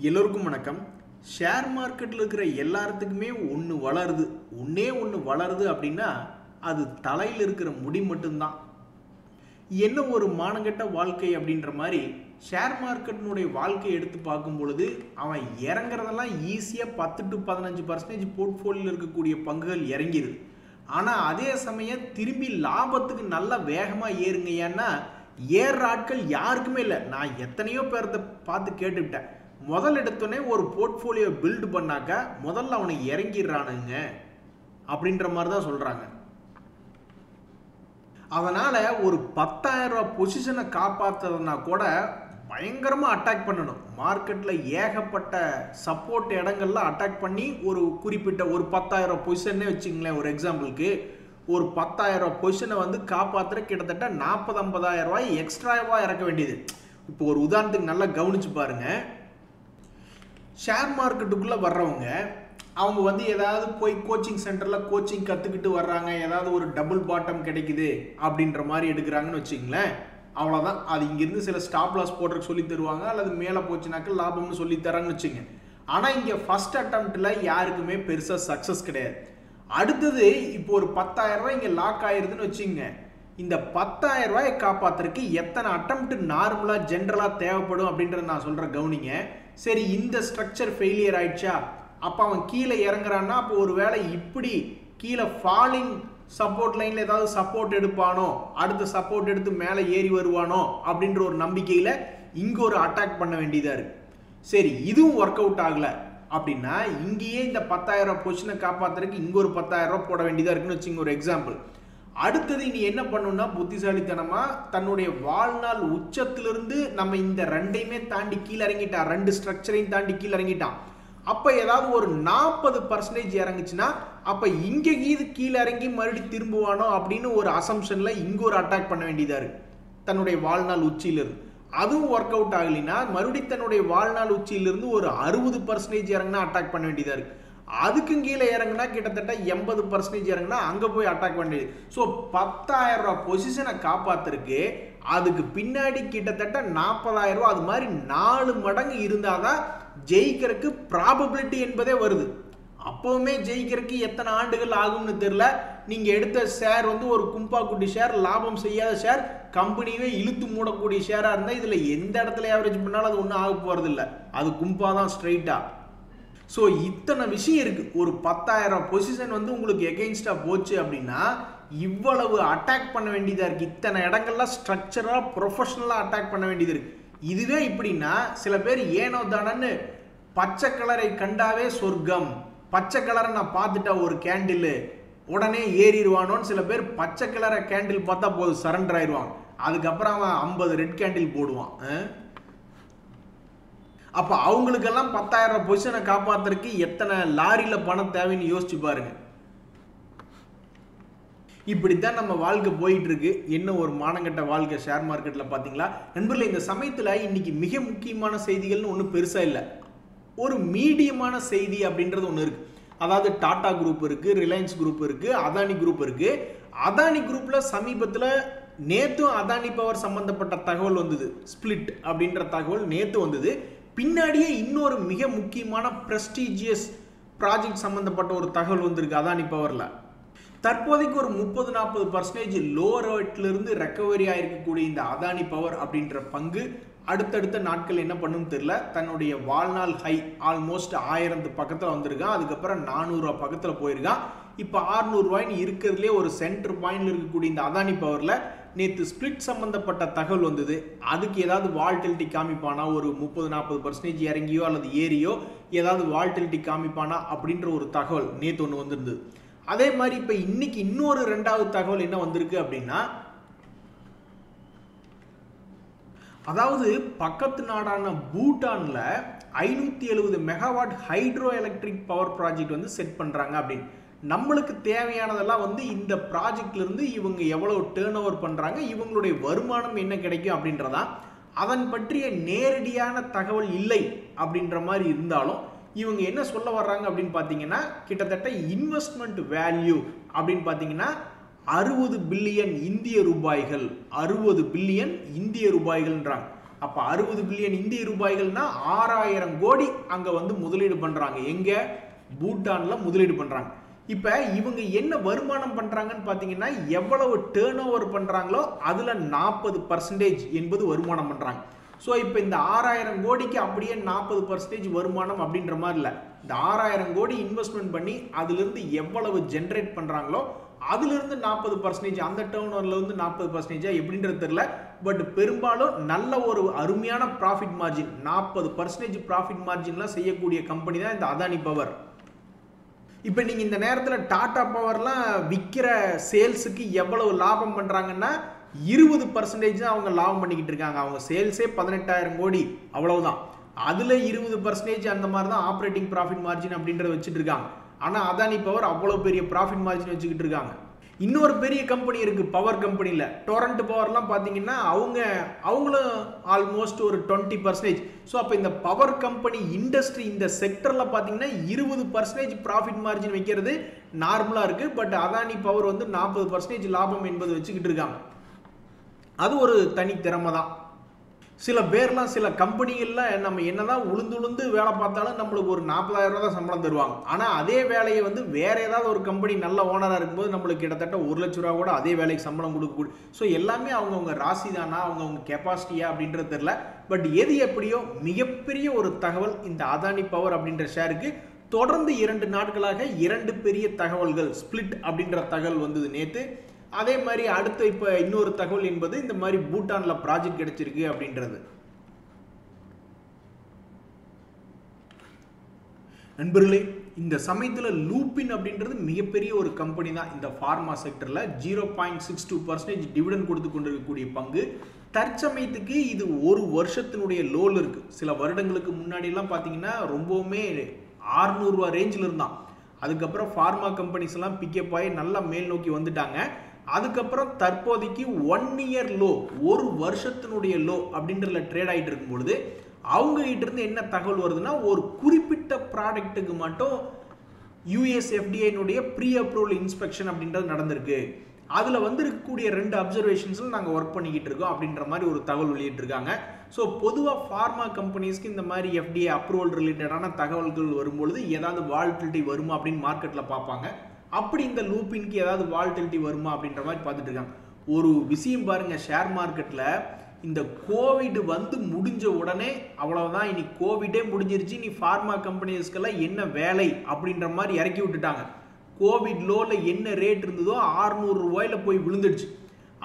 எல்லோருக்கும் வணக்கம். ஷேர் மார்க்கெட்டில் இருக்கிற எல்லாத்துக்குமே ஒன்று வளருது அப்படின்னா அது தலையில் இருக்கிற முடி மட்டும்தான். என்ன ஒரு மானங்கெட்ட வாழ்க்கை அப்படின்ற மாதிரி ஷேர் மார்க்கெட்டினுடைய வாழ்க்கையை எடுத்து பார்க்கும் பொழுது அவன் இறங்குறதெல்லாம் ஈஸியாக 10 to 15% போர்ட்ஃபோலியோவில் இருக்கக்கூடிய பங்குகள் இறங்கிடுது. ஆனால் அதே சமயம் திரும்பி லாபத்துக்கு நல்லா வேகமாக ஏறுங்க. ஏன்னா ஏறுற ஆட்கள் யாருக்குமே இல்லை. நான் எத்தனையோ பேர்த்த பார்த்து கேட்டுவிட்டேன். முதல் எடுத்தோடனே ஒரு போர்ட்ஃபோலியோ பில்டு பண்ணாக்க முதல்ல அவனை இறங்கிடுறானுங்க அப்படின்ற மாதிரி தான் சொல்கிறாங்க. அதனால் ஒரு 10,000 ரூபா பொசிஷனை காப்பாற்றுறதுனா கூட பயங்கரமாக அட்டாக் பண்ணணும். மார்க்கெட்டில் ஏகப்பட்ட சப்போர்ட் இடங்கள்லாம் அட்டாக் பண்ணி ஒரு குறிப்பிட்ட ஒரு 10,000 ரூபா பொசிஷன்னே வச்சுங்களேன். ஒரு எக்ஸாம்பிளுக்கு ஒரு 10,000 ரூபா பொசிஷனை காப்பாற்றுற கிட்டத்தட்ட 40-50,000 ரூபாய் எக்ஸ்ட்ராவாக இறக்க வேண்டியது. இப்போ ஒரு உதாரணத்துக்கு நல்லா கவனிச்சு பாருங்கள். ஷேர் மார்க்கெட்டுக்குள்ளே வர்றவங்க அவங்க ஏதாவது போய் கோச்சிங் சென்டரில் கோச்சிங் கற்றுக்கிட்டு வர்றாங்க. ஏதாவது ஒரு டபுள் பாட்டம் கிடைக்குது அப்படின்ற மாதிரி எடுக்கிறாங்கன்னு வச்சுங்களேன். அவ்வளோதான். அது இங்கேருந்து சில ஸ்டாப் லாஸ் போடுறதுக்கு சொல்லி தருவாங்க, அல்லது மேலே போச்சுனாக்க லாபம்னு சொல்லி தராங்கன்னு வச்சுங்க. ஆனால் இங்கே ஃபர்ஸ்ட் அட்டம்ப்டில் யாருக்குமே பெருசாக சக்ஸஸ் கிடையாது. அடுத்தது இப்போ ஒரு 10,000 ரூபாய் இங்கே லாக் ஆயிடுதுன்னு வச்சுங்க. இந்த 10,000 ரூபாயை காப்பாற்றுறதுக்கு எத்தனை அட்டம்ப்ட் நார்மலாக ஜென்ரலாக தேவைப்படும் அப்படின்றத நான் சொல்கிறேன், கவனிங்க. சரி, இந்த ஸ்ட்ரக்சர் ஃபெயிலியர் ஆயிடுச்சா, அப்போ அவன் கீழே இறங்குறான்னா அப்போ ஒரு வேளை இப்படி கீழே ஃபாலிங் சப்போர்ட் லைனில் ஏதாவது சப்போர்ட் எடுப்பானோ, அடுத்த சப்போர்ட் எடுத்து மேலே ஏறி வருவானோ அப்படின்ற ஒரு நம்பிக்கையில் இங்கே ஒரு அட்டாக் பண்ண வேண்டியதாக இருக்குது. சரி, இதுவும் ஒர்க் அவுட் ஆகலை அப்படின்னா இங்கேயே இந்த 10,000 ரூபா பொசிஷனை காப்பாற்றுறதுக்கு இங்கே ஒரு 10,000 ரூபா போட வேண்டியதாக இருக்குன்னு வச்சுங்க, ஒரு எக்ஸாம்பிள். அடுத்தது இனி என்ன பண்ணணும்னா புத்திசாலித்தனமாக தன்னுடைய வாழ்நாள் உச்சத்திலிருந்து நம்ம இந்த ரெண்டையுமே தாண்டி கீழே இறங்கிட்டான், ரெண்டு ஸ்ட்ரக்சரையும் தாண்டி கீழே இறங்கிட்டான். அப்போ ஏதாவது ஒரு 40% இறங்குச்சுன்னா அப்போ இங்கே கீழே இறங்கி மறுபடியும் திரும்புவானோ அப்படின்னு ஒரு அசம்ஷனில் இங்கே ஒரு அட்டாக் பண்ண வேண்டியதாக இருக்குது தன்னுடைய வாழ்நாள் உச்சியிலிருந்து. அதுவும் ஒர்க் அவுட் ஆகலைன்னா மறுபடியும் தன்னுடைய வாழ்நாள் உச்சியிலிருந்து ஒரு 60% இறங்கினா அட்டாக் பண்ண வேண்டியதாக இருக்குது. அதுக்கும் கீழே இறங்குனா கிட்டத்தட்ட 80% இறங்குனா அங்கே போய் அட்டாக் பண்ண வேண்டியது. ஸோ 10,000 ரூபா பொசிஷனை காப்பாற்றுறதுக்கு அதுக்கு பின்னாடி கிட்டத்தட்ட 40,000 ரூபா, அது மாதிரி 4 மடங்கு இருந்தால் தான் ஜெயிக்கிறதுக்கு ப்ராபபிலிட்டி என்பதே வருது. அப்போவுமே ஜெயிக்கிறதுக்கு எத்தனை ஆண்டுகள் ஆகும்னு தெரியல. நீங்கள் எடுத்த ஷேர் ஒரு கும்பா குட்டி ஷேர், லாபம் செய்யாத ஷேர், கம்பெனியே இழுத்து மூடக்கூடிய ஷேராக இருந்தால் இதில் எந்த இடத்துல ஆவரேஜ் பண்ணாலும் அது ஒன்றும் ஆக போகிறது இல்லை. அது கும்பா தான் ஸ்ட்ரைட்டாக. ஸோ இத்தனை விஷயம் இருக்குது. ஒரு 10,000 பொசிஷன் உங்களுக்கு எகெயின்ஸ்டாக போச்சு அப்படின்னா இவ்வளவு அட்டாக் பண்ண வேண்டியதாக இருக்குது. இத்தனை இடங்கள்லாம் ஸ்ட்ரக்சராக ப்ரொஃபஷனலாக அட்டாக் பண்ண வேண்டியது இருக்குது. இதுவே இப்படின்னா சில பேர் ஏனோ தானன்னு பச்சை கலரை கண்டாவே சொர்க்கம், பச்சை கலரை நான் பார்த்துட்டா ஒரு கேண்டில் உடனே ஏறிடுவானோன்னு சில பேர் பச்சை கலரை கேண்டில் பார்த்தா போதும் சரண்டர் ஆயிடுவாங்க. அதுக்கப்புறம் அவன் 50 ரெட் கேண்டில் போடுவான். அப்போ அவங்களுக்கெல்லாம் 10,000 ரூபா பொசிஷனை காப்பாற்றுறதுக்கு எத்தனை லாரியில் பணம் தேவைன்னு யோசிச்சு பாருங்க. இப்படித்தான் நம்ம வாழ்க்கை போயிட்டு இருக்கு. என்ன ஒரு மானங்கட்ட வாழ்க்கை ஷேர் மார்க்கெட்டில் பார்த்தீங்களா நண்பர்களே. இந்த சமயத்தில் இன்னைக்கு மிக முக்கியமான செய்திகள்னு ஒன்றும் பெருசாக இல்லை, ஒரு மீடியமான செய்தி அப்படின்றது ஒன்று இருக்குது. அதாவது டாடா குரூப் இருக்குது, ரிலையன்ஸ் குரூப் இருக்குது, அதானி குரூப் இருக்குது. அதானி குரூப்பில் சமீபத்தில் நேற்றும் அதானி பவர் சம்பந்தப்பட்ட தகவல் வந்தது. ஸ்பிளிட் அப்படின்ற தகவல் நேற்று வந்தது. பின்னாடியே இன்னொரு மிக முக்கியமான பிரஸ்டீஜியஸ் ப்ராஜெக்ட் சம்பந்தப்பட்ட ஒரு தகவல் வந்திருக்கு அதானி பவரில். தற்போதைக்கு ஒரு 30-40% லோவர் ரேட்லேருந்து ரெக்கவரி ஆகிருக்கக்கூடிய இந்த அதானி பவர் அப்படின்ற பங்கு அடுத்தடுத்த நாட்கள் என்ன பண்ணுன்னு தெரியல. தன்னுடைய வாழ்நாள் ஹை ஆல்மோஸ்ட் 1000 பக்கத்தில் வந்திருக்கான். அதுக்கப்புறம் 400 ரூபா பக்கத்தில் போயிருக்கான். இப்போ 600 ரூபாய்னு இருக்கிறதுலே ஒரு சென்டர் பாயிண்டில் இருக்கக்கூடிய இந்த அதானி பவரில் நேற்று ஸ்பிளிட் சம்பந்தப்பட்ட தகவல் வந்தது. அதுக்கு ஏதாவது வால்டிலிட்டி காமிப்பானா, ஒரு 30-40% இறங்கியோ அல்லது ஏறியோ ஏதாவது வால்டிலிட்டி காமிப்பானா அப்படின்ற ஒரு தகவல் நேற்று ஒன்று வந்திருந்தது. அதே மாதிரி இப்போ இன்னைக்கு இன்னொரு 2வது தகவல் என்ன வந்திருக்கு அப்படின்னா, அதாவது பக்கத்து நாடான பூட்டான்ல 570 megawatt hydro electric power project set பண்றாங்க அப்படின்னு. நம்மளுக்கு தேவையானதெல்லாம் இந்த ப்ராஜெக்ட்ல இருந்து இவங்க எவ்வளவு டேர்ன் ஓவர் பண்றாங்க, இவங்களுடைய வருமானம் என்ன கிடைக்கும் அப்படின்றதா. அதன் பற்றிய நேரடியான தகவல் இல்லை அப்படின்ற மாதிரி இருந்தாலும் இவங்க என்ன சொல்ல வர்றாங்க அப்படின்னு பார்த்தீங்கன்னா, கிட்டத்தட்ட இன்வெஸ்ட்மெண்ட் வேல்யூ அப்படின்னு பார்த்தீங்கன்னா 60 பில்லியன் இந்திய ரூபாய்கள், 60 பில்லியன் இந்திய ரூபாய்கள்ன்றாங்க. அப்ப 60 பில்லியன் இந்திய ரூபாய்கள்னா 6000 கோடி அங்க வந்து முதலீடு பண்றாங்க. எங்க? பூட்டான்ல முதலீடு பண்றாங்க. இப்ப இவங்க என்ன வருமானம் பண்றாங்கன்னு பாத்தீங்கன்னா எவ்வளவு டர்ன் ஓவர் பண்றாங்களோ அதுல 40% என்பது வருமானம் பண்றாங்க. ஸோ இப்போ இந்த 6000 கோடிக்கு அப்படியே 40% வருமானம் அப்படின்ற மாதிரி இல்லை. இந்த 6000 கோடி இன்வெஸ்ட்மெண்ட் பண்ணி அதிலிருந்து எவ்வளவு ஜென்ரேட் பண்ணுறாங்களோ அதிலிருந்து 40%, அந்த டர்ன் ஓவரில் வந்து 40% எப்படின்றது தெரியல. பட் பெரும்பாலும் நல்ல ஒரு அருமையான ப்ராஃபிட் மார்ஜின், 40% ப்ராஃபிட் மார்ஜின்லாம் செய்யக்கூடிய கம்பெனி தான் இந்த அதானி பவர். இப்போ நீங்கள் இந்த நேரத்தில் டாடா பவர்லாம் விற்கிற சேல்ஸுக்கு எவ்வளவு லாபம் பண்ணுறாங்கன்னா 20% தான் அவங்க லாபம் பண்ணிக்கிட்டு இருக்காங்க. அவங்க சேல்ஸே 18,000 கோடி அவ்வளவுதான். அதுல 20% அந்த மாதிரி தான் ஆப்ரேட்டிங் ப்ராஃபிட் மார்ஜின் அப்படின்றத வச்சுட்டு இருக்காங்க. ஆனா அதானி பவர் அவ்வளவு பெரிய ப்ராஃபிட் மார்ஜின் வச்சுக்கிட்டு இருக்காங்க. இன்னொரு பெரிய கம்பெனி இருக்கு பவர் கம்பெனியில், டொரண்ட் பவர்லாம் பார்த்தீங்கன்னா அவங்களும் ஆல்மோஸ்ட் ஒரு 20%. ஸோ அப்போ இந்த பவர் கம்பெனி இண்டஸ்ட்ரி இந்த செக்டரில் பார்த்தீங்கன்னா 20% ப்ராஃபிட் மார்ஜின் வைக்கிறது நார்மலாக இருக்கு. பட் அதானி பவர் வந்து 40% லாபம் என்பது வச்சுக்கிட்டு இருக்காங்க. அது ஒரு தனி திறமை தான். சில பேர்லாம் சில கம்பெனிகளில் நம்ம என்னதான் உளுந்து வேலை பார்த்தாலும் நம்மளுக்கு ஒரு 40,000 ரூபா தான் சம்பளம் தருவாங்க. ஆனால் அதே வேலையை வந்து வேற ஏதாவது ஒரு கம்பெனி நல்ல ஓனராக இருக்கும்போது நம்மளுக்கு கிட்டத்தட்ட 1 லட்ச ரூபா கூட அதே வேலைக்கு சம்பளம் கொடுக்கக்கூடிய. ஸோ எல்லாமே அவங்கவுங்க ராசி தானா, அவங்கவுங்க கெப்பாசிட்டியா அப்படின்றது தெரியல. பட் எது எப்படியோ மிகப்பெரிய ஒரு தகவல் இந்த அதானி பவர் அப்படின்ற ஷேருக்கு. தொடர்ந்து 2 நாட்களாக 2 பெரிய தகவல்கள், ஸ்பிளிட் அப்படின்ற தகவல் வந்தது நேற்று. அதே மாதிரி அடுத்து இப்போ இன்னொரு தகவல் என்பது இந்த மாதிரி பூட்டான்ல ப்ராஜெக்ட் கிடைச்சிருக்கு அப்படின்றது. நண்பர்களே, இந்த சமயத்தில் லூபின் அப்படின்றது மிகப்பெரிய ஒரு கம்பெனி தான் இந்த ஃபார்மா செக்டரில். 0.62% டிவிடெண்ட் கொடுத்து கொண்டிருக்கக்கூடிய பங்கு. தற்சமயத்துக்கு இது ஒரு வருஷத்தினுடைய லோல் இருக்கு. சில வருடங்களுக்கு முன்னாடிலாம் பார்த்தீங்கன்னா ரொம்பவுமே 600 ரூபா ரேஞ்சில் இருந்தான். அதுக்கப்புறம் ஃபார்மா கம்பெனிஸ் எல்லாம் பிக்கப் ஆகி நல்லா மேல் நோக்கி வந்துட்டாங்க. அதுக்கப்புறம் தற்போதைக்கு 1 இயர் லோ, ஒரு வருஷத்தினுடைய லோ அப்படின்றதுல ட்ரேட் ஆகிட்டு இருக்கும் பொழுது அவங்க கிட்ட இருந்து என்ன தகவல் வருதுன்னா ஒரு குறிப்பிட்ட ப்ராடக்ட்டுக்கு மட்டும் USFDA ப்ரீ அப்ரூவல் இன்ஸ்பெக்ஷன் அப்படின்றது நடந்திருக்கு. அதில் வந்து இருக்கக்கூடிய 2 அப்சர்வேஷன்ஸில் நாங்கள் ஒர்க் பண்ணிக்கிட்டு இருக்கோம் அப்படின்ற மாதிரி ஒரு தகவல் வெளியிட்டிருக்காங்க. ஸோ பொதுவாக ஃபார்மா கம்பெனிஸ்க்கு இந்த மாதிரி FDA அப்ரூவல் ரிலேட்டடான தகவல்கள் வரும்பொழுது ஏதாவது வால்டிலிட்டி வருமா அப்படின்னு மார்க்கெட்டில் பார்ப்பாங்க. அப்படி இந்த லூப்பின்க்கு ஏதாவது வால்டிலிட்டி வருமா அப்படின்ற மாதிரி பார்த்துட்டு இருக்காங்க. ஒரு விஷயம் பாருங்க, ஷேர் மார்க்கெட்டில் இந்த கோவிட் வந்து முடிஞ்ச உடனே அவ்வளவுதான், இனி கோவிடே முடிஞ்சிருச்சு, நீ ஃபார்மா கம்பெனிஸ்க்கெல்லாம் என்ன வேலை அப்படின்ற மாதிரி இறக்கி விட்டுட்டாங்க. கோவிட் லோல என்ன ரேட் இருந்ததோ 600 ரூபாயில போய் விழுந்துடுச்சு.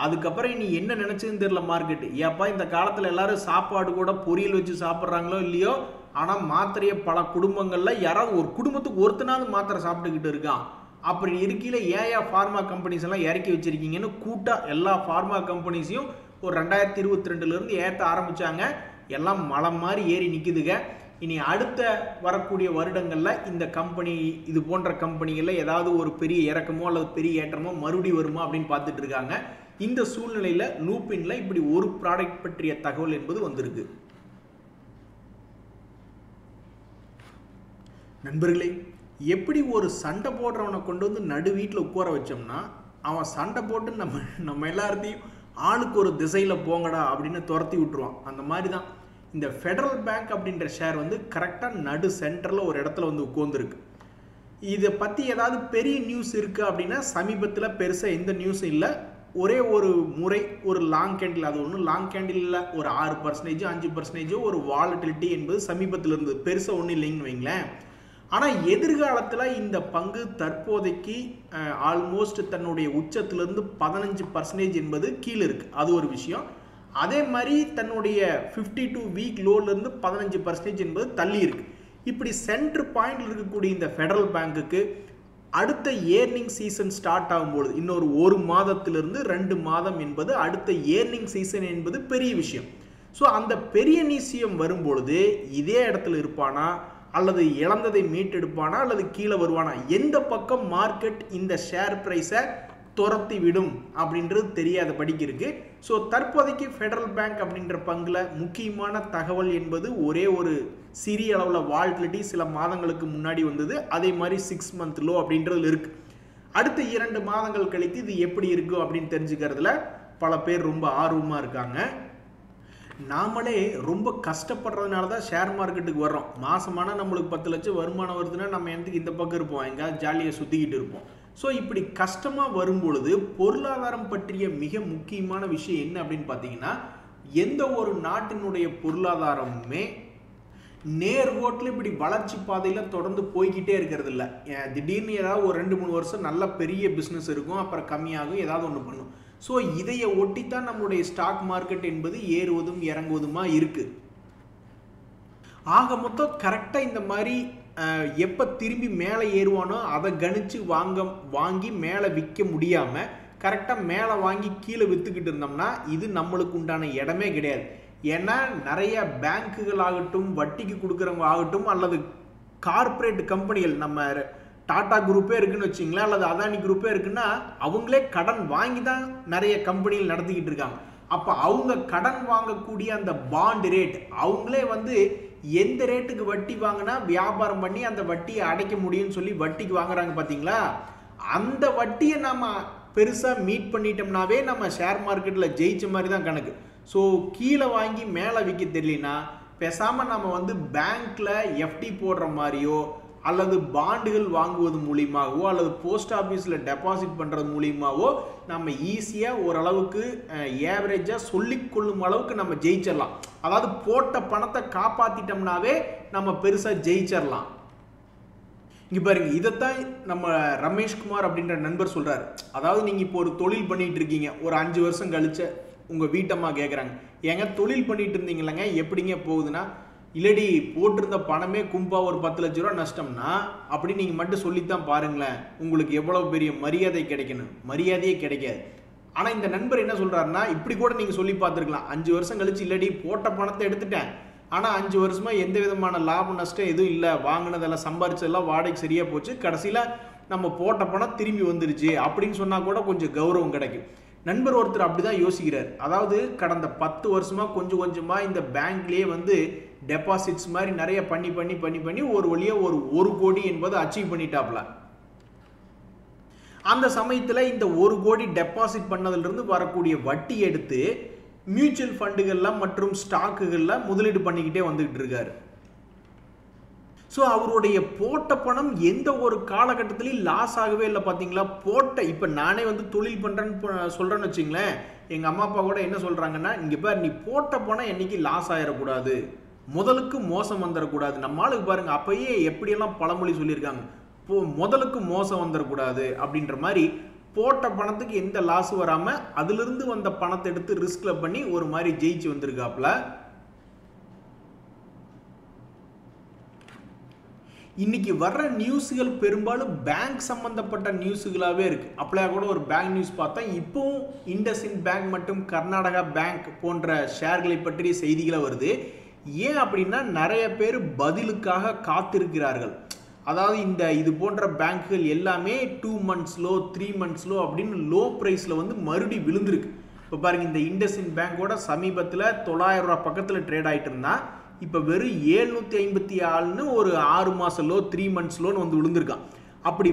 அதுக்கப்புறம் இனி என்ன நினைச்சதுன்னு தெரியல மார்க்கெட். ஏப்பா இந்த காலத்தில் எல்லாரும் சாப்பாடு கூட பொரியல் வச்சு சாப்பிட்றாங்களோ இல்லையோ, ஆனால் மாத்திரையை பல குடும்பங்கள்ல யாராவது ஒரு குடும்பத்துக்கு ஒருத்தனாவது மாத்திரை சாப்பிட்டுக்கிட்டு இருக்கான். அப்படி இருக்கையில ஏன் ஃபார்மா கம்பெனிஸ் எல்லாம் இறக்கி வச்சிருக்கீங்கன்னு கூட்டா எல்லா ஃபார்மா கம்பெனிஸையும் ஒரு 2022 இருந்து ஏற்ற ஆரம்பிச்சாங்க. எல்லாம் மலை மாதிரி ஏறி நிக்குதுங்க. இனி அடுத்த வரக்கூடிய வருடங்கள்ல இந்த கம்பெனி, இது போன்ற கம்பெனிகள்ல ஏதாவது ஒரு பெரிய இறக்கமோ அல்லது பெரிய ஏற்றமோ மறுபடி வருமா அப்படின்னு பார்த்துட்டு இருக்காங்க. இந்த சூழ்நிலையில லூபின்ல இப்படி ஒரு ப்ராடக்ட் பற்றிய தகவல் என்பது வந்திருக்கு. நண்பர்களே, எப்படி ஒரு சண்டை போடுறவனை கொண்டு வந்து நடு வீட்டில் உட்கார வச்சோம்னா அவன் சண்டை போட்டு நம்ம எல்லாத்தையும் ஆளுக்கு ஒரு திசையில் போங்கடா அப்படின்னு துரத்தி விட்டுருவான். அந்த மாதிரி தான் இந்த ஃபெடரல் பேங்க் அப்படின்ற ஷேர் வந்து கரெக்டாக நடு சென்டரில் ஒரு இடத்துல வந்து உட்கார்ந்துருக்கு. இதை பற்றி ஏதாவது பெரிய நியூஸ் இருக்குது அப்படின்னா சமீபத்தில் பெருசாக எந்த நியூஸும் இல்லை. ஒரே ஒரு முறை ஒரு லாங் கேண்டில், அது ஒன்றும் லாங் கேண்டில் இல்லை, ஒரு 6%, 5% ஒரு வாலட்டிலிட்டி என்பது சமீபத்தில் இருந்தது. பெருசாக ஒன்றும் இல்லைங்கன்னு வைங்களேன். ஆனால் எதிர்காலத்தில் இந்த பங்கு தற்போதைக்கு ஆல்மோஸ்ட் தன்னுடைய உச்சத்திலிருந்து 15% என்பது கீழே இருக்கு. அது ஒரு விஷயம். அதே மாதிரி தன்னுடைய 52 வீக் லோலேருந்து 15% என்பது தள்ளி இருக்கு. இப்படி சென்டர் பாயிண்ட்ல இருக்கக்கூடிய இந்த ஃபெடரல் பேங்குக்கு அடுத்த ஏர்னிங் சீசன் ஸ்டார்ட் ஆகும்போது இன்னொரு 1 மாதத்திலிருந்து 2 மாதம் என்பது அடுத்த ஏர்னிங் சீசன் என்பது பெரிய விஷயம். ஸோ அந்த பெரிய நிச்சயம் வரும்பொழுது இதே இடத்துல இருப்பானா அல்லது இழந்ததை மீட்டெடுப்பானா அல்லது கீழே வருவானா, எந்த பக்கம் மார்க்கெட் இந்த ஷேர் பிரைஸை துரத்தி விடும் அப்படின்றது தெரியாத படிக்கு இருக்கு. ஸோ தற்போதைக்கு ஃபெடரல் பேங்க் அப்படின்ற பங்குல முக்கியமான தகவல் என்பது ஒரே ஒரு சிறிய அளவில் வால்டிலிட்டி சில மாதங்களுக்கு முன்னாடி வந்தது. அதே மாதிரி 6 மந்த் லோ அப்படின்றது இருக்கு. அடுத்த 2 மாதங்கள் கழித்து இது எப்படி இருக்கும் அப்படின்னு தெரிஞ்சுக்கிறதுல பல பேர் ரொம்ப ஆர்வமாக இருக்காங்க. நாமளே ரொம்ப கஷ்டப்படுறதுனால தான் ஷேர் மார்க்கெட்டுக்கு வர்றோம். மாசமான நம்மளுக்கு 10 லட்சம் வருமானம் வருதுன்னா நம்ம எதுக்கு இந்த பக்கம் இருப்போம், எங்கேயாவது ஜாலியாக சுற்றிக்கிட்டு இருப்போம். ஸோ இப்படி கஷ்டமாக வரும்பொழுது பொருளாதாரம் பற்றிய மிக முக்கியமான விஷயம் என்ன அப்படின்னு பார்த்தீங்கன்னா, எந்த ஒரு நாட்டினுடைய பொருளாதாரமுமே நேர்கோட்டில் இப்படி வளர்ச்சி பாதையில் தொடர்ந்து போய்கிட்டே இருக்கிறது இல்லை. திடீர்னு ஏதாவது ஒரு 2-3 வருஷம் நல்ல பெரிய பிஸ்னஸ் இருக்கும், அப்புறம் கம்மியாகும், ஏதாவது ஒன்று பண்ணும். ஸோ இதையை ஒட்டித்தான் நம்மளுடைய ஸ்டாக் மார்க்கெட் என்பது ஏறுவதும் இறங்குவதுமா இருக்கு. ஆக மொத்தம் கரெக்டாக இந்த மாதிரி எப்போ திரும்பி மேலே ஏறுவானோ அதை கணிச்சு வாங்கி மேலே விற்க முடியாமல் கரெக்டாக மேலே வாங்கி கீழே விற்றுக்கிட்டு இருந்தோம்னா இது நம்மளுக்கு உண்டான இடமே கிடையாது. ஏன்னா நிறைய பேங்க்குகள் ஆகட்டும், வட்டிக்கு கொடுக்குறவங்க ஆகட்டும், அல்லது கார்பரேட் கம்பெனிகள், நம்ம டாடா குரூப்பே இருக்குன்னு வச்சிங்களேன், அல்லது அதானி குரூப்பே இருக்குன்னா அவங்களே கடன் வாங்கி தான் நிறைய கம்பெனிகள் நடத்திக்கிட்டு இருக்காங்க. அப்போ அவங்க கடன் வாங்கக்கூடிய அந்த பாண்ட் ரேட் அவங்களே எந்த ரேட்டுக்கு வட்டி வாங்கினா வியாபாரம் பண்ணி அந்த வட்டியை அடைக்க முடியும்னு சொல்லி வட்டிக்கு வாங்குறாங்க பார்த்தீங்களா. அந்த வட்டியை நம்ம பெருசாக மீட் பண்ணிட்டோம்னாவே நம்ம ஷேர் மார்க்கெட்டில் ஜெயிச்ச மாதிரி தான் கணக்கு. ஸோ கீழே வாங்கி மேலே விற்க தெரியலனா பேசாமல் நம்ம பேங்க்கில் எஃப்டி போடுற மாதிரியோ அல்லது பாண்டுகள் வாங்குவது மூலியமாகவோ அல்லது போஸ்ட் ஆஃபீஸில் டெபாசிட் பண்ணுறது மூலியமாகவோ நம்ம ஈஸியாக ஓரளவுக்கு ஏவரேஜாக சொல்லிக்கொள்ளும் அளவுக்கு நம்ம ஜெயிச்சிடலாம். அதாவது போட்ட பணத்தை காப்பாற்றிட்டோம்னாவே நம்ம பெருசாக ஜெயிச்சிடலாம். இங்கே பாருங்க, இதைத்தான் நம்ம ரமேஷ்குமார் அப்படின்ற நண்பர் சொல்கிறார். அதாவது நீங்கள் இப்போ ஒரு தொழில் பண்ணிகிட்டு இருக்கீங்க, ஒரு 5 வருஷம் கழிச்சு உங்கள் வீட்டம்மா கேட்குறாங்க, ஏங்க தொழில் பண்ணிட்டு இருந்தீங்களங்க எப்படிங்க போகுதுன்னா, இல்லடி போட்டிருந்த பணமே கும்பா ஒரு 10 லட்ச ரூபா நஷ்டம்னா அப்படி நீங்கள் மட்டும் சொல்லித்தான் பாருங்களேன், உங்களுக்கு எவ்வளோ பெரிய மரியாதை கிடைக்கணும். மரியாதையே கிடைக்காது. ஆனால் இந்த நண்பர் என்ன சொல்கிறாருன்னா, இப்படி கூட நீங்கள் சொல்லி பார்த்துருக்கலாம், 5 வருஷம் கழிச்சு இல்லடி போட்ட பணத்தை எடுத்துட்டேன், ஆனால் 5 வருஷமாக எந்த விதமான லாபம் நஷ்டம் எதுவும் இல்லை, வாங்கினதெல்லாம் சம்பாரிச்சதெல்லாம் வாடகைக்கு சரியாக போச்சு, கடைசியில் நம்ம போட்ட பணம் திரும்பி வந்துருச்சு அப்படின்னு சொன்னால் கூட கொஞ்சம் கௌரவம் கிடைக்கும். நண்பர் ஒருத்தர் அப்படி தான் யோசிக்கிறார். அதாவது கடந்த 10 வருஷமாக கொஞ்சம் கொஞ்சமாக இந்த பேங்க்லேயே டெபாசிட்ஸ் மாதிரி நிறைய பண்ணி ஒரு வழியாக ஒரு 1 கோடி என்பது அச்சீவ் பண்ணிட்டாப்ல. அந்த சமயத்தில் இந்த 1 கோடி டெபாசிட் பண்ணதிலிருந்து வரக்கூடிய வட்டி எடுத்து மியூச்சுவல் ஃபண்டுகள்லாம் மற்றும் ஸ்டாக்குகளில் முதலீடு பண்ணிக்கிட்டே வந்துகிட்டு இருக்காரு. ஸோ அவருடைய போட்ட பணம் எந்த ஒரு காலகட்டத்திலையும் லாஸ் ஆகவே இல்லை. பார்த்தீங்களா, இப்போ நானே தொழில் பண்ணுறேன்னு சொல்கிறேன்னு வச்சுங்களேன், எங்கள் அம்மா அப்பா கூட என்ன சொல்கிறாங்கன்னா, இங்கே பார் நீ போட்ட பணம் என்னைக்கு லாஸ் ஆகிடக்கூடாது, முதலுக்கு மோசம் வந்துடக்கூடாது. நம்ம ஆளுக்கு பாருங்கள், அப்பயே எப்படியெல்லாம் பழமொழி சொல்லியிருக்காங்க, முதலுக்கு மோசம் வந்துடக்கூடாது அப்படின்ற மாதிரி போட்ட பணத்துக்கு எந்த லாஸ் வராமல் அதிலிருந்து வந்த பணத்தை எடுத்து ரிஸ்கில் பண்ணி ஒரு மாதிரி ஜெயிச்சு வந்திருக்காப்புல. இன்னைக்கு வர்ற நியூஸுகள் பெரும்பாலும் பேங்க் சம்பந்தப்பட்ட நியூஸுகளாகவே இருக்கு. அப்படியே கூட ஒரு பேங்க் நியூஸ் பார்த்தா இப்போவும் இண்டஸ்இண்ட் பேங்க் மற்றும் கர்நாடகா பேங்க் போன்ற ஷேர்களை பற்றிய செய்திகளாக வருது. ஏன் அப்படின்னா நிறைய பேர் பதிலுக்காக காத்திருக்கிறார்கள். அதாவது இது போன்ற பேங்க்குகள் எல்லாமே 2 months லோ 3 months லோ அப்படின்னு லோ ப்ரைஸில் மறுபடி விழுந்திருக்கு. இப்போ பாருங்க, இந்த இண்டஸ்இண்ட் பேங்கோட சமீபத்தில் 900 ரூபா பக்கத்தில் ட்ரேட் ஆகிட்டு இருந்தா இப்போ வெறும் 754ன்னு ஒரு 6 மாதம் லோ 3 months லோன்னு விழுந்திருக்கான். அப்படி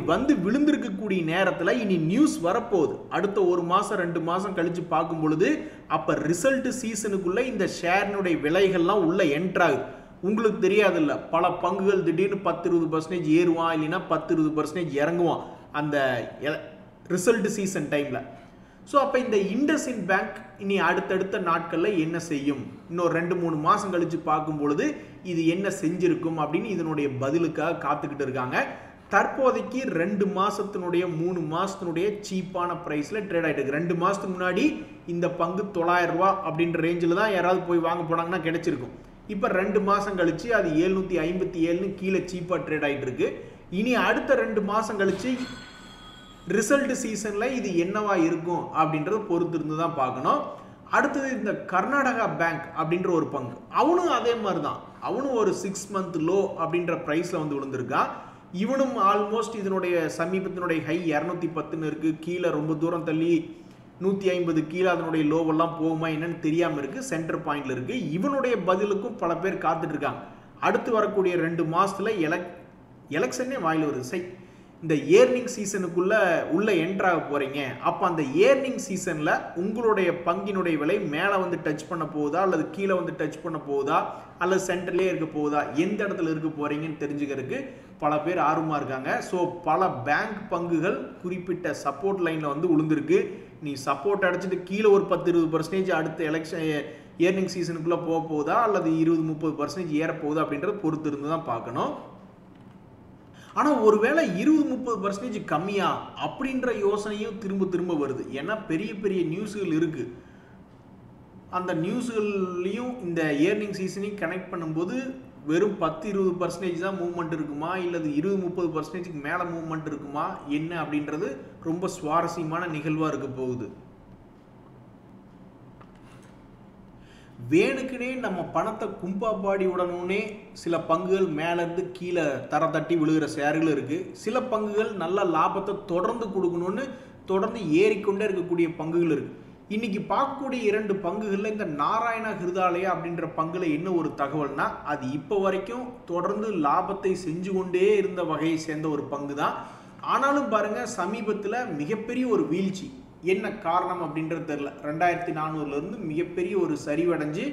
விழுந்திருக்கக்கூடிய நேரத்தில் இனி நியூஸ் வரப்போகுது. அடுத்த 1 மாதம் 2 மாதம் கழித்து பார்க்கும் பொழுது அப்போ ரிசல்ட் சீசனுக்குள்ளே இந்த ஷேரினுடைய விலைகள்லாம் உள்ள என்ட்ராகுது. உங்களுக்கு தெரியாதில்ல, பல பங்குகள் திடீர்னு 10-20% ஏறுவான், இல்லைன்னா 10-20% இறங்குவான் அந்த ரிசல்ட் சீசன் டைமில். ஸோ அப்போ இந்த இண்டஸ்இண்ட் பேங்க் இனி அடுத்தடுத்த நாட்களில் என்ன செய்யும், இன்னொரு 2-3 மாதம் கழித்து பார்க்கும் பொழுது இது என்ன செஞ்சிருக்கும் அப்படின்னு இதனுடைய பதிலுக்காக காத்துக்கிட்டு இருக்காங்க. தற்போதைக்கு 2 மாதத்தினுடைய 3 மாதத்தினுடைய சீப்பான ப்ரைஸில் ட்ரேட் ஆகிட்டு இருக்கு. 2 மாதத்துக்கு முன்னாடி இந்த பங்கு 900 ரூபா அப்படின்ற ரேஞ்சில் தான் யாராவது போய் வாங்க போனாங்கன்னா கிடைச்சிருக்கும். இப்போ 2 மாதம் கழிச்சு அது 757ன்னு கீழே சீப்பாக ட்ரேட் ஆகிட்டு இருக்கு. இனி அடுத்த 2 மாதம் கழிச்சு ரிசல்ட் சீசனில் இது என்னவா இருக்கும் அப்படின்றத பொறுத்து இருந்து தான் பார்க்கணும். அடுத்தது இந்த கர்நாடகா பேங்க் அப்படின்ற ஒரு பங்கு, அவனும் அதே மாதிரி தான், அவனும் ஒரு 6 month லோ அப்படின்ற ப்ரைஸில் விழுந்திருக்கான். இவனும் ஆல்மோஸ்ட் இதனுடைய சமீபத்தினுடைய ஹை 210ன்னு இருக்குது. கீழே ரொம்ப தூரம் தள்ளி 150 கீழே அதனுடைய லோவெல்லாம் போகுமா என்னன்னு தெரியாமல் இருக்குது, சென்டர் பாயிண்டில் இருக்குது. இவனுடைய பதிலுக்கும் பல பேர் காத்துட்டு இருக்காங்க. அடுத்து வரக்கூடிய 2 மாதத்தில் எலெக்ஷனே வாயில் வருது. இந்த ஏர்னிங் சீசனுக்குள்ள உள்ள என்ட்ராக போறீங்க. அப்போ அந்த ஏர்னிங் சீசன்ல உங்களுடைய பங்கினுடைய விலை மேலே வந்து டச் பண்ண போகுதா அல்லது கீழே வந்து டச் பண்ண போகுதா அல்லது சென்டர்லேயே இருக்க போகுதா, எந்த இடத்துல இருக்க போறீங்கன்னு தெரிஞ்சுக்கிறதுக்கு பல பேர் ஆர்வமாக இருக்காங்க. ஸோ பல பேங்க் பங்குகள் குறிப்பிட்ட சப்போர்ட் லைனில் வந்து உளுந்திருக்கு. நீ சப்போர்ட் அடிச்சுட்டு கீழே ஒரு 10-20% அடுத்த எலெக்ஷன் ஏர்னிங் சீசனுக்குள்ளே போக போகுதா அல்லது 20-30% ஏற போகுதா அப்படின்றத பொறுத்து இருந்து தான் பார்க்கணும். ஆனால் ஒருவேளை 20-30% கம்மியா அப்படின்ற யோசனையும் திரும்ப திரும்ப வருது. ஏன்னா பெரிய பெரிய நியூஸ்கள் இருக்கு. அந்த நியூஸ்கள்லையும் இந்த ஏர்னிங் சீசனையும் கனெக்ட் பண்ணும்போது வெறும் 10-20% தான் மூவ்மெண்ட் இருக்குமா இல்லது 20-30%க்கு மேலே மூவ்மெண்ட் இருக்குமா என்ன அப்படின்றது ரொம்ப சுவாரஸ்யமான நிகழ்வாக இருக்க போகுது. வேணுக்குனே நம்ம பணத்தை கும்பாபாடி உடனே சில பங்குகள் மேலேருந்து கீழே தர தட்டி விழுகிற ஷேர்கள் இருக்குது. சில பங்குகள் நல்ல லாபத்தை தொடர்ந்து கொடுக்கணும்னு தொடர்ந்து ஏறிக்கொண்டே இருக்கக்கூடிய பங்குகள் இருக்குது. இன்னைக்கு பார்க்கக்கூடிய 2 பங்குகளில் இந்த நாராயண ஹிருதாலயா அப்படின்ற பங்குல என்ன ஒரு தகவல்னா, அது இப்போ வரைக்கும் தொடர்ந்து லாபத்தை செஞ்சு கொண்டே இருந்த வகையை சேர்ந்த ஒரு பங்கு தான். ஆனாலும் பாருங்க, சமீபத்தில் மிகப்பெரிய ஒரு வீழ்ச்சி. என்ன காரணம் அப்படின்றது தெரியல. 2400 மிகப்பெரிய ஒரு சரிவடைஞ்சு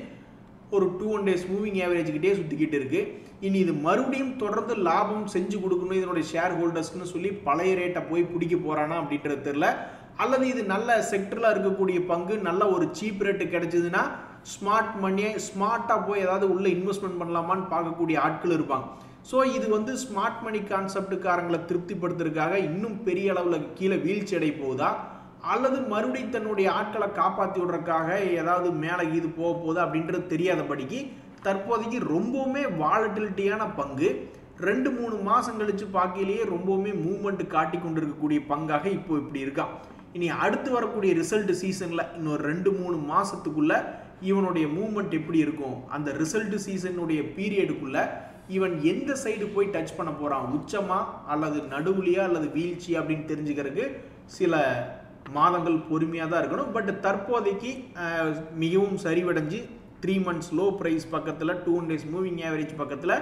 ஒரு 2 days மூவிங் ஆவரேஜ் கிட்டே சுற்றிக்கிட்டு இருக்கு. இனி இது மறுபடியும் தொடர்ந்து லாபம் செஞ்சு கொடுக்கணும் இதனுடைய ஷேர் ஹோல்டர்ஸ்னு சொல்லி பழைய ரேட்டை போய் பிடிக்க போறானா அப்படின்றது தெரியல. அல்லது இது நல்ல செக்டரில் இருக்கக்கூடிய பங்கு நல்ல ஒரு சீப் ரேட்டு கிடைச்சதுன்னா ஸ்மார்ட் மணியை ஸ்மார்ட்டாக போய் ஏதாவது உள்ள இன்வெஸ்ட்மெண்ட் பண்ணலாமான்னு பார்க்கக்கூடிய ஆட்கள் இருப்பாங்க. ஸோ இது வந்து ஸ்மார்ட் மணி கான்செப்டுக்காரங்களை திருப்திப்படுத்துறதுக்காக இன்னும் பெரிய அளவில் கீழே வீழ்ச்சி அடைய போகுதா அல்லது மறுபடியும் தன்னுடைய ஆட்களை காப்பாற்றி விடுறதுக்காக ஏதாவது மேலே இது போக போகுதா அப்படின்றது தெரியாதபடிக்கு தற்போதைக்கு ரொம்பவுமே வாலட்டிலிட்டியான பங்கு 2-3 மாதம் கழிச்சு பார்க்கையிலேயே ரொம்பவுமே மூவ்மெண்ட் காட்டி கொண்டு இருக்கக்கூடிய பங்காக இப்போ இப்படி இருக்கா. இனி அடுத்து வரக்கூடிய ரிசல்ட் சீசனில் இன்னொரு 2-3 மாதத்துக்குள்ள இவனுடைய மூவ்மெண்ட் எப்படி இருக்கும், அந்த ரிசல்ட் சீசனுடைய பீரியடுக்குள்ள இவன் எந்த சைடு போய் டச் பண்ண போகிறான், உச்சமா அல்லது நடுவுலையா அல்லது வீழ்ச்சி அப்படின்னு தெரிஞ்சுக்கிறதுக்கு சில மாதங்கள் பொறுமையாக தான் இருக்கணும். பட் தற்போதைக்கு மிகவும் சரிவடைஞ்சு 3 months லோ ப்ரைஸ் பக்கத்தில் 2 days மூவிங் ஆவரேஜ் பக்கத்தில்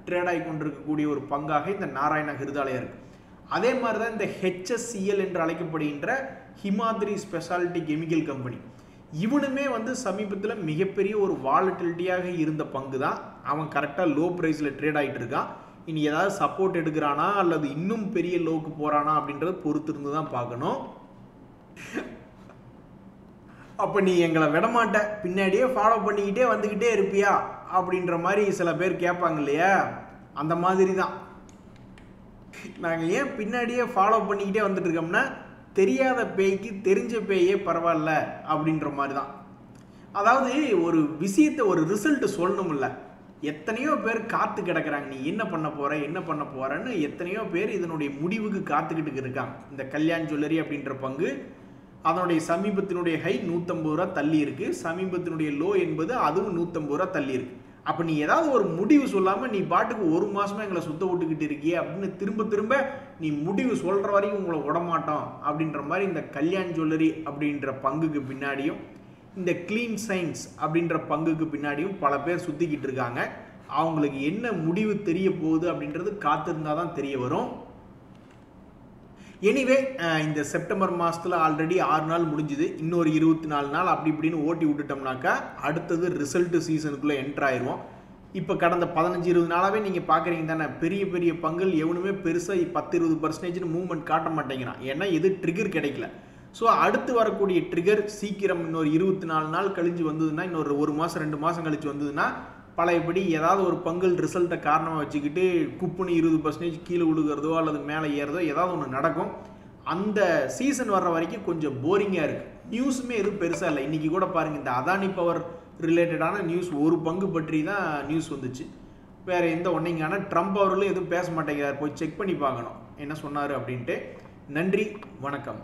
ட்ரேட் ஆகி கொண்டிருக்கக்கூடிய ஒரு பங்காக இந்த நாராயண ஹிருதாலயா இருக்கு. அதே மாதிரி தான் இந்த HSCL என்று அழைக்கப்படுகின்ற ஹிமாத்ரி ஸ்பெஷாலிட்டி கெமிக்கல் கம்பெனி, இவனுமே வந்து சமீபத்தில் மிகப்பெரிய ஒரு வாலட்டிலிட்டியாக இருந்த பங்கு தான். அவன் கரெக்டாக லோ ப்ரைஸில் ட்ரேட் ஆகிட்டு இருக்கான். இனி ஏதாவது சப்போர்ட் எடுக்கிறானா அல்லது இன்னும் பெரிய லோக்கு போகிறானா அப்படின்றத பொறுத்து இருந்து தான் பார்க்கணும். அப்போ நீ எங்களை விடமாட்ட, பின்னாடியே ஃபாலோ பண்ணிக்கிட்டே வந்துக்கிட்டே இருப்பியா அப்படின்ற மாதிரி சில பேர் கேட்பாங்க இல்லையா, அந்த மாதிரி தான். நாங்கள் ஏன் பின்னாடியே ஃபாலோ பண்ணிக்கிட்டே வந்துட்டு இருக்கோம்னா, தெரியாத பேய்க்கு தெரிஞ்ச பேயே பரவாயில்ல அப்படின்ற மாதிரி தான். அதாவது ஒரு விஷயத்தை ஒரு ரிசல்ட் சொல்லணும்ல, எத்தனையோ பேர் காத்து கிடக்குறாங்க, நீ என்ன பண்ண போறன்னு எத்தனையோ பேர் இதனுடைய முடிவுக்கு காத்துக்கிட்டு இருக்காங்க. இந்த கல்யாண் ஜுவல்லரி அப்படின்ற பங்கு அதனுடைய சமீபத்தினுடைய ஹை 150 ரூபா தள்ளி இருக்கு, சமீபத்தினுடைய லோ என்பது அதுவும் 150 ரூபா தள்ளி இருக்கு. அப்போ நீ ஏதாவது ஒரு முடிவு சொல்லாமல் நீ பாட்டுக்கு 1 மாசமா எங்களை சுத்த விட்டுக்கிட்டு இருக்கியே அப்படின்னு திரும்ப திரும்ப நீ முடிவு சொல்ற வரைக்கும் உங்களை விடமாட்டோம் அப்படின்ற மாதிரி இந்த கல்யாண் ஜுவல்லரி அப்படின்ற பங்குக்கு பின்னாடியும் இந்த கிளீன் சயின்ஸ் அப்படின்ற பங்குக்கு பின்னாடியும் பல பேர் சுத்திக்கிட்டு இருக்காங்க. அவங்களுக்கு என்ன முடிவு தெரிய போகுது அப்படின்றது காத்திருந்தா தான் தெரிய வரும். எனிவே, இந்த செப்டம்பர் மாதத்தில் ஆல்ரெடி 6 நாள் முடிஞ்சுது. இன்னொரு 24 நாள் அப்படி இப்படின்னு ஓட்டி விட்டுட்டோம்னாக்கா அடுத்தது ரிசல்ட் சீசனுக்குள்ளே என்ட்ரு ஆயிடுவோம். இப்போ கடந்த 15-20 நாளாகவே நீங்கள் பார்க்குறீங்க தானே, பெரிய பெரிய பங்குகள் எவனுமே பெருசாக 10-20% மூவ்மெண்ட் காட்ட மாட்டேங்கிறான். ஏன்னா இது ட்ரிகர் கிடைக்கல. ஸோ அடுத்து வரக்கூடிய ட்ரிகர் சீக்கிரம் இன்னொரு 24 நாள் கழிஞ்சு வந்ததுன்னா, இன்னொரு 1 மாதம் 2 மாதம் கழிச்சு வந்ததுன்னா பழையபடி ஏதாவது ஒரு பங்குகள் ரிசல்ட்டை காரணமாக வச்சுக்கிட்டு குப்புன்னு 20% கீழே விழுகிறதோ அல்லது மேலே ஏறதோ ஏதாவது ஒன்று நடக்கும். அந்த சீசன் வர்ற வரைக்கும் கொஞ்சம் போரிங்காக இருக்குது. நியூஸுமே எதுவும் பெருசாக இல்லை. இன்றைக்கி கூட பாருங்கள், இந்த அதானி பவர் ரிலேட்டடான நியூஸ் ஒரு பங்கு பற்றி தான் நியூஸ் வந்துச்சு. வேறு எந்த ஒன்றைங்க. ஆனால் ட்ரம்ப் அவர்களும் எதுவும் பேச மாட்டேங்கிறார். போய் செக் பண்ணி பார்க்கணும் என்ன சொன்னார் அப்படின்ட்டு. நன்றி, வணக்கம்.